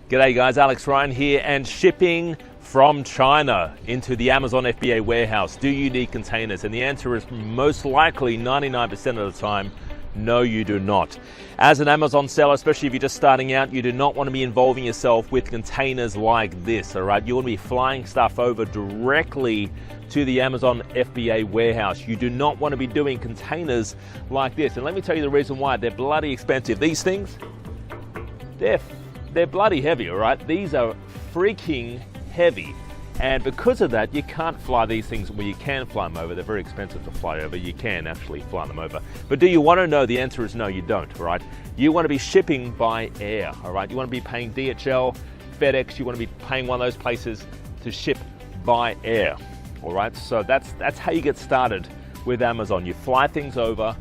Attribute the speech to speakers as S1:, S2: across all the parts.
S1: G'day guys, Alex Ryan here, and shipping from China into the Amazon FBA warehouse. Do you need containers? And the answer is most likely 99% of the time, no you do not. As an Amazon seller, especially if you're just starting out, you do not want to be involving yourself with containers like this, all right? You want to be flying stuff over directly to the Amazon FBA warehouse. You do not want to be doing containers like this. And let me tell you the reason why. They're bloody expensive. These things, they're bloody heavy, all right? These are freaking heavy. And because of that, you can't fly these things. Well, you can fly them over. They're very expensive to fly over. You can actually fly them over. But do you want to know? The answer is no, you don't, all right? You want to be shipping by air, all right? You want to be paying DHL, FedEx. You want to be paying one of those places to ship by air, all right? So that's how you get started with Amazon. You fly things over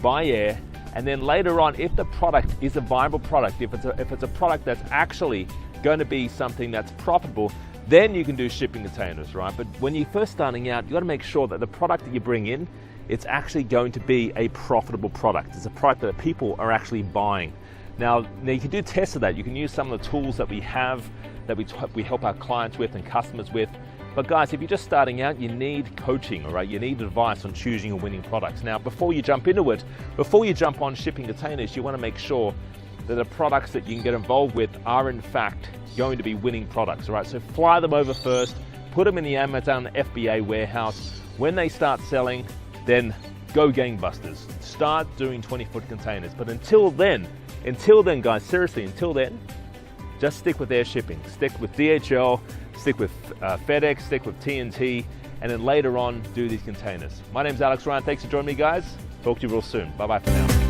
S1: by air. And then later on, if the product is a viable product, if it's a product that's actually going to be something that's profitable, then you can do shipping containers, right? But when you're first starting out, you got to make sure that the product that you bring in, it's actually going to be a profitable product. It's a product that people are actually buying. Now you can do tests of that. You can use some of the tools that we have, that we help our clients with and customers with. But guys, if you're just starting out, you need coaching, all right? You need advice on choosing and winning products. Now, before you jump into it, before you jump on shipping containers, you want to make sure that the products that you can get involved with are in fact going to be winning products, all right? So fly them over first, put them in the Amazon FBA warehouse. When they start selling, then go gangbusters. Start doing 20-foot containers. But until then, guys, seriously, until then, just stick with air shipping. Stick with DHL, stick with FedEx, stick with TNT, and then later on, do these containers. My name's Alex Ryan. Thanks for joining me, guys. Talk to you real soon. Bye-bye for now.